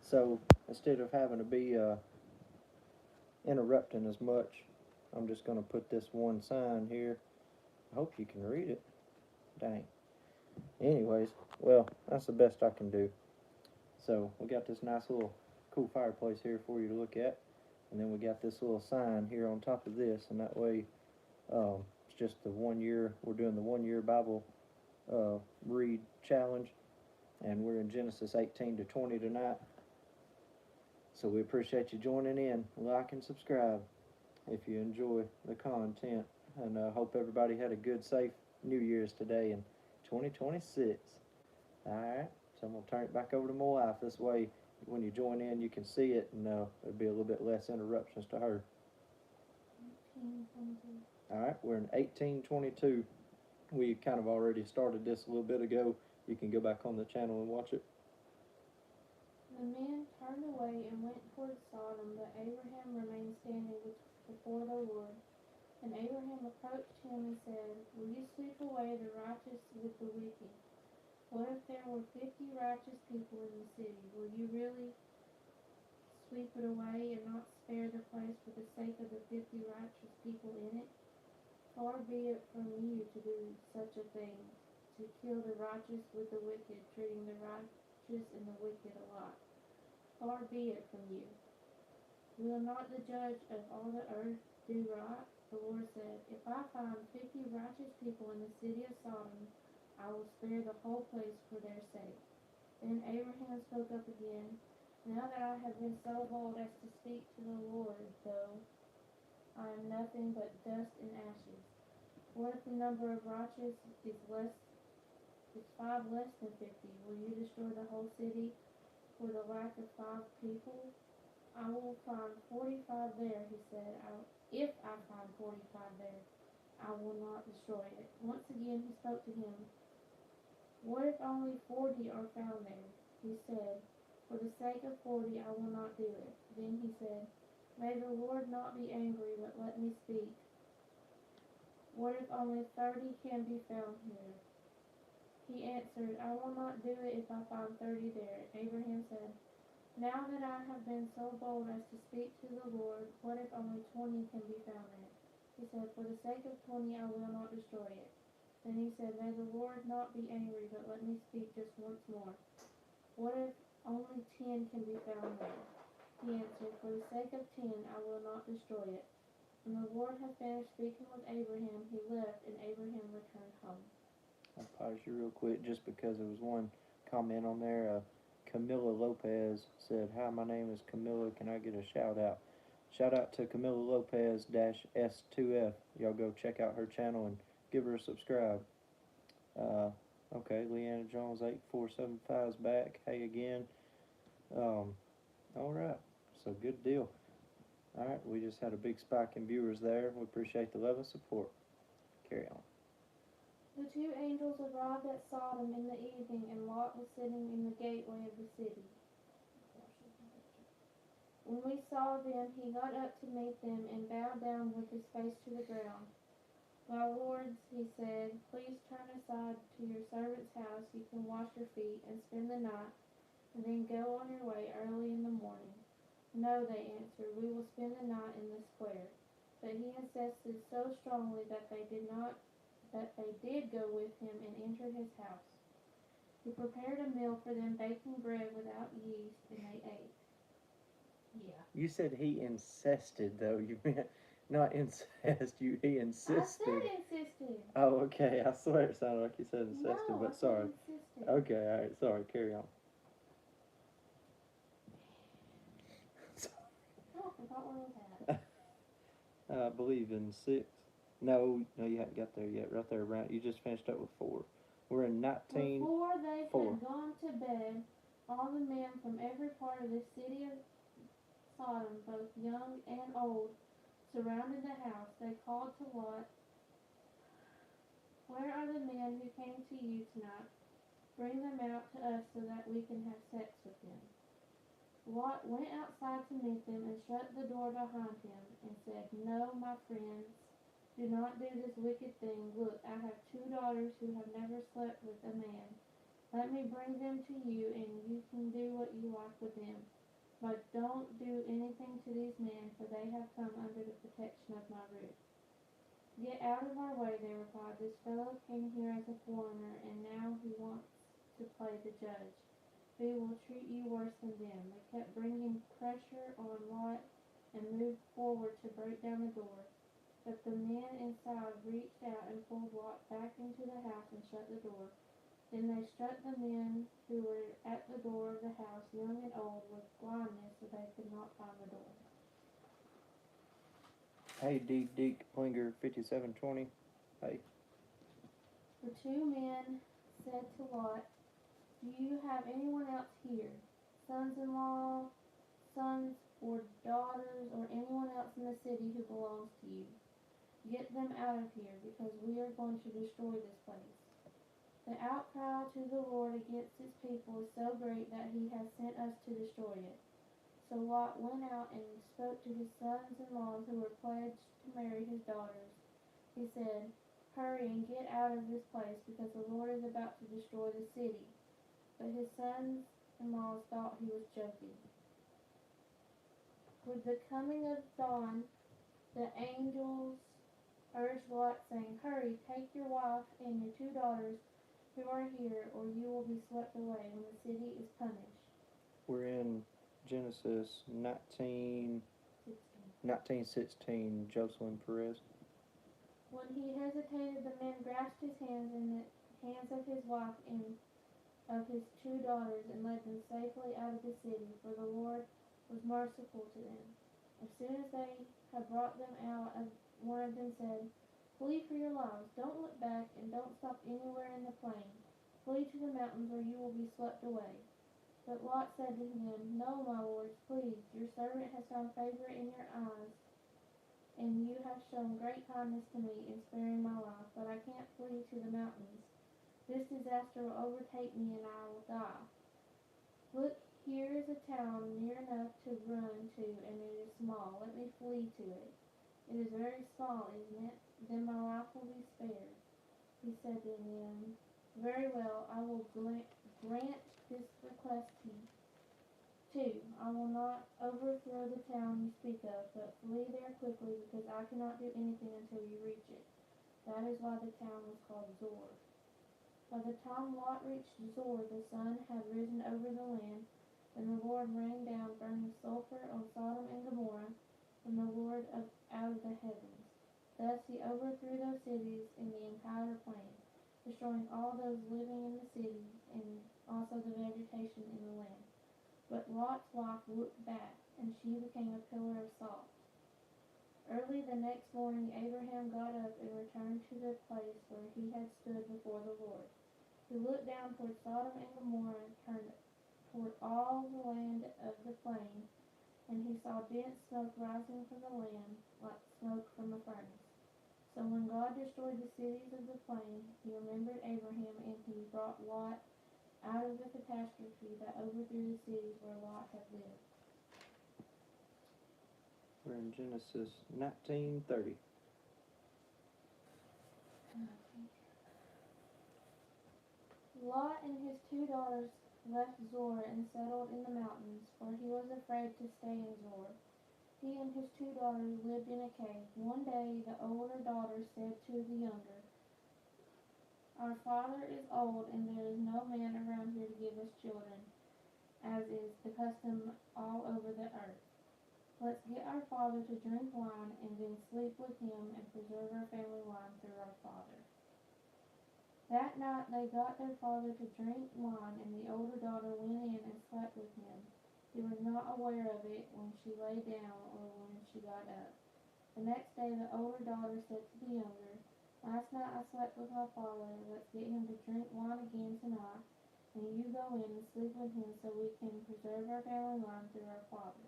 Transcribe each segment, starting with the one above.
So instead of having to be interrupting as much, I'm just going to put this one sign here. I hope you can read it. Dang. Anyways, well, that's the best I can do. So we got this nice little cool fireplace here for you to look at. And then we got this little sign here on top of this, and that way it's just the 1 year. We're doing the 1 year Bible read challenge, and we're in Genesis 18 to 20 tonight. So we appreciate you joining in. Like and subscribe if you enjoy the content, and hope everybody had a good, safe New Year's today in 2026. All right, so I'm gonna turn it back over to my wife. This way, when you join in, you can see it, and there'll be a little bit less interruptions to her. 18:22. All right, we're in 1822. We kind of already started this a little bit ago. You can go back on the channel and watch it. The men turned away and went toward Sodom, but Abraham remained standing before the Lord. And Abraham approached him and said, "Will you sweep away the righteous with the wicked? What if there were 50 righteous people in the city? Will you really sweep it away and not spare the place for the sake of the 50 righteous people in it? Far be it from you to do such a thing, to kill the righteous with the wicked, treating the righteous and the wicked alike. Far be it from you. Will not the judge of all the earth do right?" The Lord said, "If I find 50 righteous people in the city of Sodom, I will spare the whole place for their sake." Then Abraham spoke up again, "Now that I have been so bold as to speak to the Lord, though I am nothing but dust and ashes, what if the number of righteous is 5 less than 50? Will you destroy the whole city for the lack of 5 people? I will find 45 there," he said. "If I find 45 there, I will not destroy it." Once again he spoke to him. "What if only 40 are found there?" He said, "For the sake of 40 I will not do it." Then he said, "May the Lord not be angry, but let me speak. What if only 30 can be found here?" He answered, "I will not do it if I find 30 there." Abraham said, "Now that I have been so bold as to speak to the Lord, what if only 20 can be found there?" He said, "For the sake of 20 I will not destroy it." Then he said, "May the Lord not be angry, but let me speak just once more. What if only 10 can be found there?" He answered, "For the sake of 10 I will not destroy it." When the Lord had finished speaking with Abraham, he left, and Abraham returned home. I'll pause you real quick just because there was one comment on there. Camilla Lopez said, "Hi, my name is Camilla. Can I get a shout out?" Shout out to Camilla Lopez S2F. Y'all go check out her channel and give her a subscribe. Okay, Leanna Jones 8475 is back. Hey again. All right, so good deal. All right, we just had a big spike in viewers there. We appreciate the love and support. Carry on. The 2 angels arrived at Sodom in the evening, and Lot was sitting in the gateway of the city. When we saw them, he got up to meet them and bowed down with his face to the ground. "My lords," he said, "please turn aside to your servant's house. You can wash your feet and spend the night, and then go on your way early in the morning." "No," they answered, "we will spend the night in the square." But he insisted so strongly that they did go with him and entered his house. He prepared a meal for them, baking bread without yeast, and they ate. Yeah. You said he insisted, though. You meant not incest. He insisted. I said insisted. Oh, okay. I swear it sounded like you said insisted, No, but I sorry. said insisted. Okay, all right. Sorry. Carry on. Oh, I forgot where I was at. I believe in 6. No, you haven't got there yet. Right there, around. You just finished up with 4. We're in 19. Before they Four. had gone to bed, all the men from every part of the city of Sodom, both young and old, surrounded the house. They called to Lot, "Where are the men who came to you tonight? Bring them out to us so that we can have sex with them." Lot went outside to meet them and shut the door behind him and said, "No, my friends, do not do this wicked thing. Look, I have 2 daughters who have never slept with a man. Let me bring them to you, and you can do what you like with them." But don't do anything to these men, for they have come under the protection of my roof." "Get out of our way," they replied. "This fellow came here as a foreigner, and now he wants to play the judge. We will treat you worse than them." They kept bringing pressure on Lot and moved forward to break down the door. But the men inside reached out and pulled Lot back into the house and shut the door. Then they struck the men who were at the door of the house, young and old, with blindness, so they could not find the door. Hey, Deke Plinger 5720. Hey. The two men said to Lot, "Do you have anyone else here? Sons-in-law, sons or daughters, or anyone else in the city who belongs to you? Get them out of here, because we are going to destroy this place. The outcry to the Lord against his people is so great that he has sent us to destroy it." So Lot went out and spoke to his sons-in-law who were pledged to marry his daughters. He said, "Hurry and get out of this place, because the Lord is about to destroy the city." But his sons-in-law thought he was joking. With the coming of dawn, the angels urged Lot, saying, "Hurry, take your wife and your 2 daughters who are here, or you will be swept away when the city is punished." We're in Genesis 19:16. Jocelyn Perez. When he hesitated, the men grasped his hands and the hands of his wife and of his 2 daughters and led them safely out of the city, for the Lord was merciful to them. As soon as they had brought them out, one of them said, "Flee for your lives. Don't look back and don't stop anywhere in the plain. Flee to the mountains, or you will be swept away." But Lot said to him, "No, my lords, please. Your servant has found favor in your eyes, and you have shown great kindness to me in sparing my life, but I can't flee to the mountains. This disaster will overtake me and I will die. Look, here is a town near enough to run to, and it is small. Let me flee to it. It is very small, isn't it? Then my life will be spared." He said to them, "Very well, I will grant this request to you. 2. I will not overthrow the town you speak of, but flee there quickly, because I cannot do anything until you reach it." That is why the town was called Zor. By the time Lot reached Zor, the sun had risen over the land, and the Lord rained down burning sulfur on Sodom and Gomorrah from the Lord out of the heavens. Thus he overthrew those cities in the entire plain, destroying all those living in the cities and also the vegetation in the land. But Lot's wife looked back, and she became a pillar of salt. Early the next morning Abraham got up and returned to the place where he had stood before the Lord. He looked down toward Sodom and Gomorrah, turned toward all the land of the plain, and he saw dense smoke rising from the land, like smoke from a furnace. So when God destroyed the cities of the plain, he remembered Abraham, and he brought Lot out of the catastrophe that overthrew the cities where Lot had lived. We're in Genesis 19:30. Lot and his 2 daughters left Zor and settled in the mountains, for he was afraid to stay in Zor. He and his 2 daughters lived in a cave. One day the older daughter said to the younger, "Our father is old, and there is no man around here to give us children, as is the custom all over the earth. Let's get our father to drink wine, and then sleep with him and preserve our family line through our father." That night they got their father to drink wine, and the older daughter went in and slept with him. He was not aware of it when she lay down or when she got up. The next day the older daughter said to the younger, "Last night I slept with my father. Let's get him to drink wine again tonight, and you go in and sleep with him so we can preserve our family line through our father."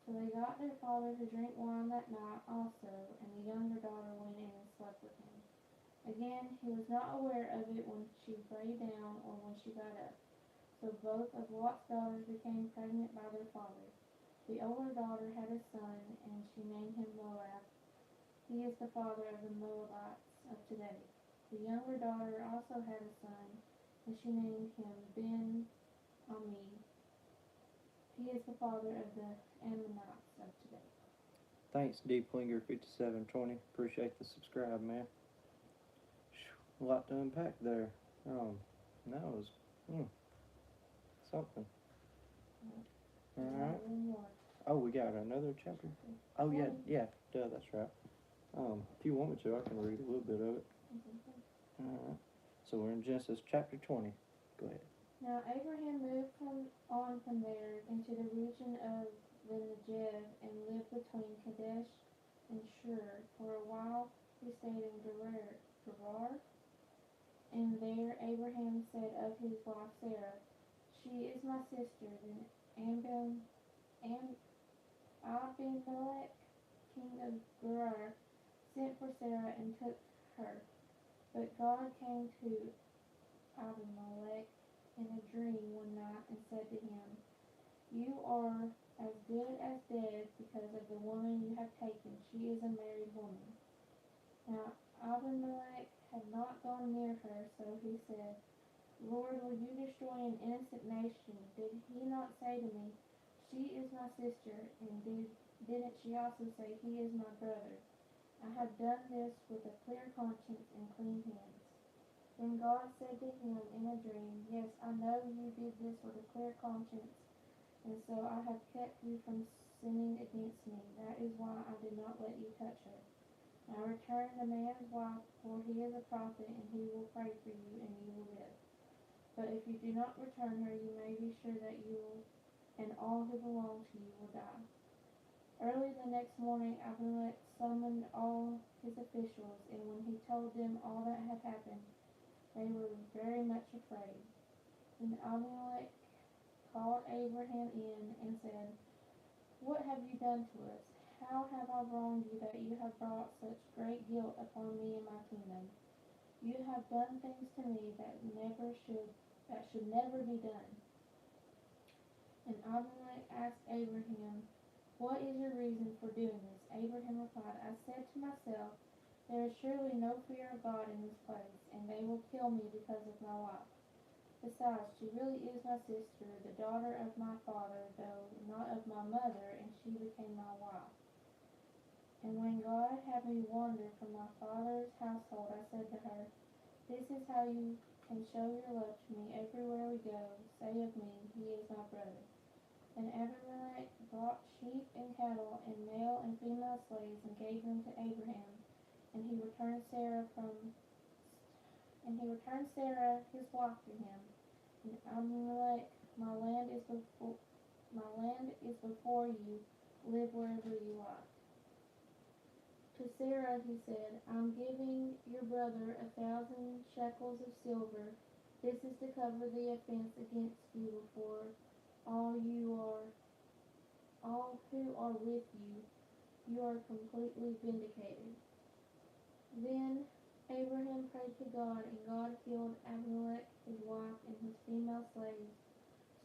So they got their father to drink wine that night also, and the younger daughter went in and slept with him. Again, he was not aware of it when she lay down or when she got up. So both of Lot's daughters became pregnant by their father. The older daughter had a son, and she named him Moab. He is the father of the Moabites of today. The younger daughter also had a son, and she named him Ben-Ammi. He is the father of the Ammonites of today. Thanks, Deeplinger5720. Appreciate the subscribe, man. A lot to unpack there. That was something. Alright. One more. Oh, we got another chapter? Oh, yeah, duh, that's right. If you want me to, I can read a little bit of it. Alright. So we're in Genesis chapter 20. Go ahead. Now Abraham moved on from there into the region of the Negev and lived between Kadesh and Shur. For a while he stayed in Gerar. And there Abraham said of his wife Sarah, "She is my sister." Then Abimelech, king of Gerar, sent for Sarah and took her. But God came to Abimelech in a dream one night and said to him, "You are as good as dead because of the woman you have taken. She is a married woman." Now Abimelech had not gone near her, so he said, "Lord, will you destroy an innocent nation? Did he not say to me, 'She is my sister,' and didn't she also say, 'He is my brother'? I have done this with a clear conscience and clean hands." Then God said to him in a dream, "Yes, I know you did this with a clear conscience, and so I have kept you from sinning against me. That is why I did not let you touch her. Now return the man's wife, for he is a prophet, and he will pray for you, and you will live. But if you do not return her, you may be sure that you and all who belong to you will die." Early the next morning Abimelech summoned all his officials, and when he told them all that had happened, they were very much afraid. Then Abimelech called Abraham in and said, "What have you done to us? How have I wronged you that you have brought such great guilt upon me and my kingdom? You have done things to me that should never be done." And Abimelech asked Abraham, "What is your reason for doing this?" Abraham replied, "I said to myself, 'There is surely no fear of God in this place, and they will kill me because of my wife. Besides, she really is my sister, the daughter of my father, though not of my mother, and she became my wife.' And when God had me wander from my father's household, I said to her, 'This is how you can show your love to me. Everywhere we go, say of me, he is my brother.' And Abimelech brought sheep and cattle and male and female slaves and gave them to Abraham, and he returned Sarah his wife to him. And Abimelech, my land is before you. Live wherever you like." To Sarah he said, "I'm giving your brother 1,000 shekels of silver. This is to cover the offense against you before all who are with you. You are completely vindicated." Then Abraham prayed to God, and God healed Abimelech, his wife, and his female slaves,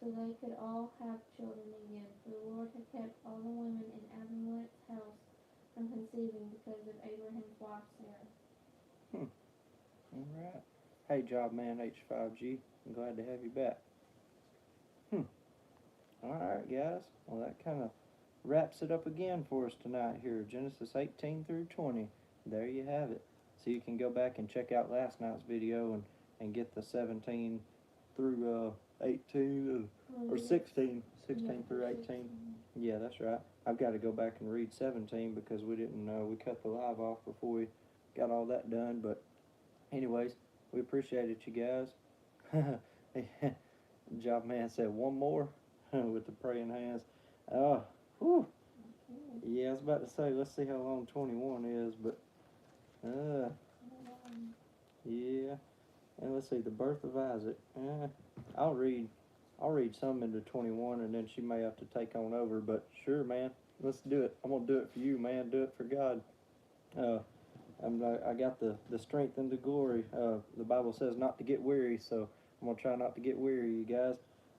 so they could all have children again. For the Lord had kept all the women in Abimelech's house from conceiving because of Abraham's wife Sarah. Alright. Hey, Job Man H5G. I'm glad to have you back. Alright, guys. Well, that kind of wraps it up again for us tonight here. Genesis 18 through 20. There you have it. So you can go back and check out last night's video and get the 17 through 18 or 16 through 18. Yeah, that's right. I've got to go back and read 17 because we didn't we cut the live off before we got all that done. But anyways, we appreciate it, you guys. Job Man said one more with the praying hands. Whew. Yeah, I was about to say, let's see how long 21 is, but yeah. And let's see, the birth of Isaac. I'll read some into 21, and then she may have to take on over. But sure, man, let's do it. I'm gonna do it for you, man. Do it for God. I got the strength and the glory. The Bible says not to get weary, so I'm gonna try not to get weary, you guys.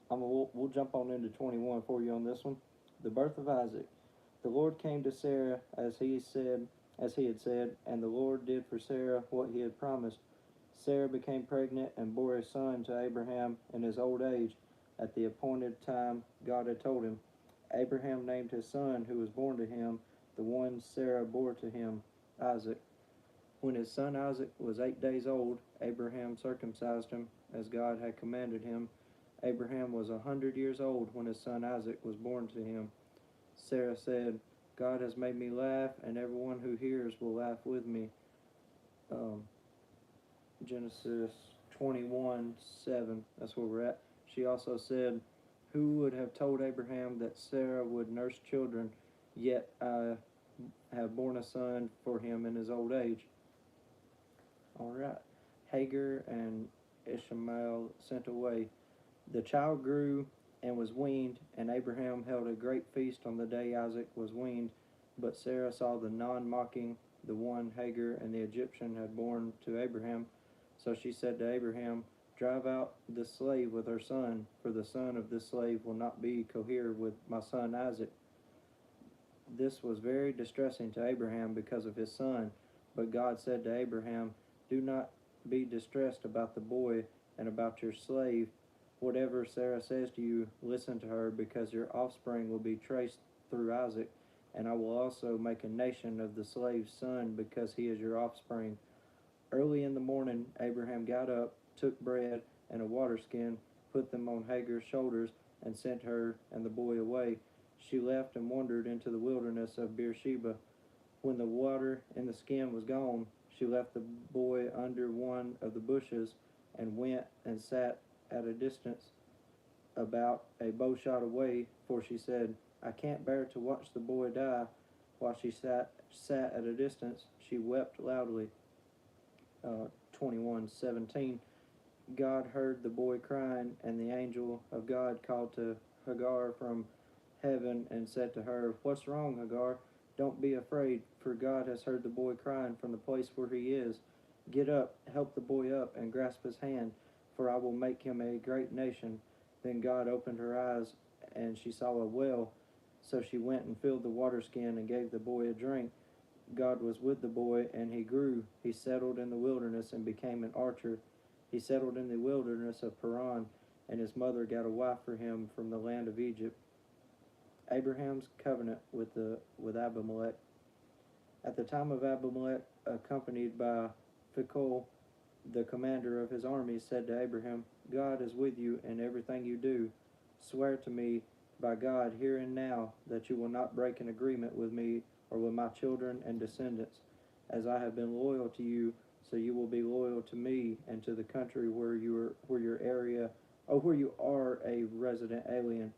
We'll jump on into 21 for you on this one. The birth of Isaac. The Lord came to Sarah as he had said, and the Lord did for Sarah what he had promised. Sarah became pregnant and bore a son to Abraham in his old age, at the appointed time God had told him. Abraham named his son who was born to him, the one Sarah bore to him, Isaac. When his son Isaac was 8 days old, Abraham circumcised him, as God had commanded him. Abraham was 100 years old when his son Isaac was born to him. Sarah said, God has made me laugh, and everyone who hears will laugh with me. Genesis 21:7. That's where we're at. She also said, who would have told Abraham that Sarah would nurse children, yet I have borne a son for him in his old age. All right. Hagar and Ishmael sent away. The child grew and was weaned, and Abraham held a great feast on the day Isaac was weaned. But Sarah saw the non-mocking, the one Hagar and the Egyptian had borne to Abraham. So she said to Abraham, drive out this slave with her son, for the son of this slave will not be cohere with my son Isaac. This was very distressing to Abraham because of his son. But God said to Abraham, do not be distressed about the boy and about your slave. Whatever Sarah says to you, listen to her, because your offspring will be traced through Isaac, and I will also make a nation of the slave's son, because he is your offspring. Early in the morning, Abraham got up, took bread and a water skin, put them on Hagar's shoulders, and sent her and the boy away. She left and wandered into the wilderness of Beersheba. When the water in the skin was gone, she left the boy under one of the bushes and went and sat at a distance, about a bow shot away, for she said, I can't bear to watch the boy die. While she sat at a distance, she wept loudly. 21:17. God heard the boy crying, and the angel of God called to Hagar from heaven and said to her, what's wrong, Hagar? Don't be afraid, for God has heard the boy crying from the place where he is. Get up, help the boy up, and grasp his hand, for I will make him a great nation. Then God opened her eyes, and she saw a well. So she went and filled the water skin and gave the boy a drink. God was with the boy, and he grew. He settled in the wilderness and became an archer. He settled in the wilderness of Paran, and his mother got a wife for him from the land of Egypt. Abraham's covenant with Abimelech. At the time of Abimelech, accompanied by Phicol, the commander of his army, said to Abraham, God is with you in everything you do. Swear to me by God here and now that you will not break an agreement with me or with my children and descendants. As I have been loyal to you, so you will be loyal to me and to the country where you are a resident alien.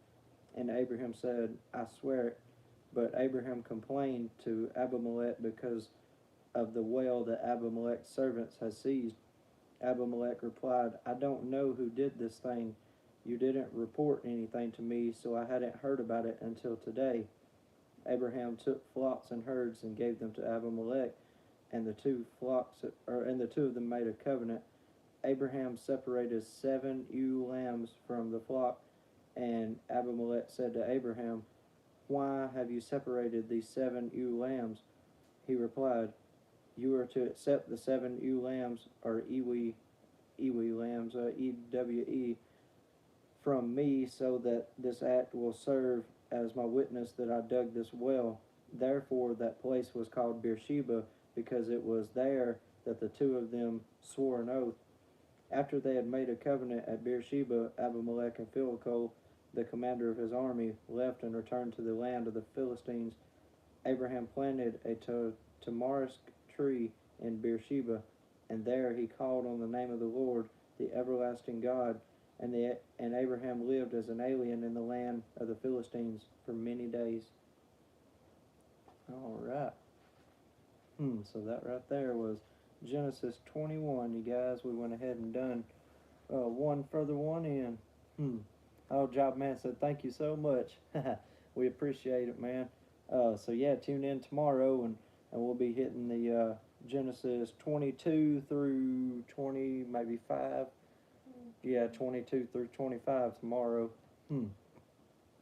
And Abraham said, I swear it. But Abraham complained to Abimelech because of the well that Abimelech's servants had seized. Abimelech replied, I don't know who did this thing. You didn't report anything to me, so I hadn't heard about it until today. Abraham took flocks and herds and gave them to Abimelech, and the two of them made a covenant. Abraham separated 7 ewe lambs from the flock, and Abimelech said to Abraham, why have you separated these 7 ewe lambs? He replied, you are to accept the 7 ewe lambs, or ewe lambs, EWE, from me, so that this act will serve as my witness that I dug this well. Therefore that place was called Beersheba, because it was there that the two of them swore an oath. After they had made a covenant at Beersheba, Abimelech and Phicol, the commander of his army, left and returned to the land of the Philistines. Abraham planted a tamarisk tree in Beersheba, and there he called on the name of the Lord, the everlasting God. And Abraham lived as an alien in the land of the Philistines for many days. All right. So that right there was Genesis 21, you guys. We went ahead and done one further one in. Oh, Job Man said, thank you so much. We appreciate it, man. So yeah, tune in tomorrow, and we'll be hitting the Genesis 22 through 20, maybe 5. Yeah, 22 through 25 tomorrow.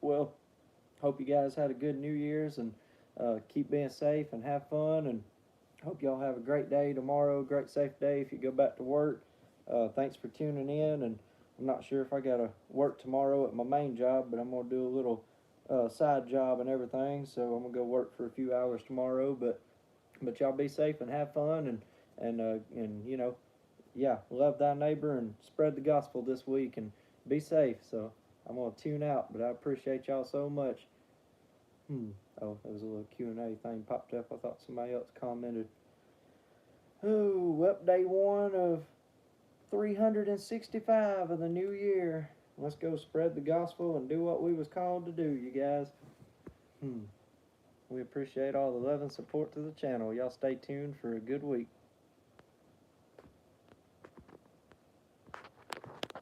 Well, hope you guys had a good New Year's, and keep being safe and have fun, and hope y'all have a great day tomorrow, great safe day if you go back to work. Thanks for tuning in, and I'm not sure if I gotta work tomorrow at my main job, but I'm gonna do a little side job and everything. So I'm gonna go work for a few hours tomorrow. But y'all be safe and have fun and you know, yeah, love thy neighbor and spread the gospel this week and be safe. So I'm gonna tune out, but I appreciate y'all so much. Oh, there was a little Q&A thing popped up. I thought somebody else commented. Oh, up day one of 365 of the new year. Let's go spread the gospel and do what we was called to do, you guys. We appreciate all the love and support to the channel. Y'all stay tuned for a good week.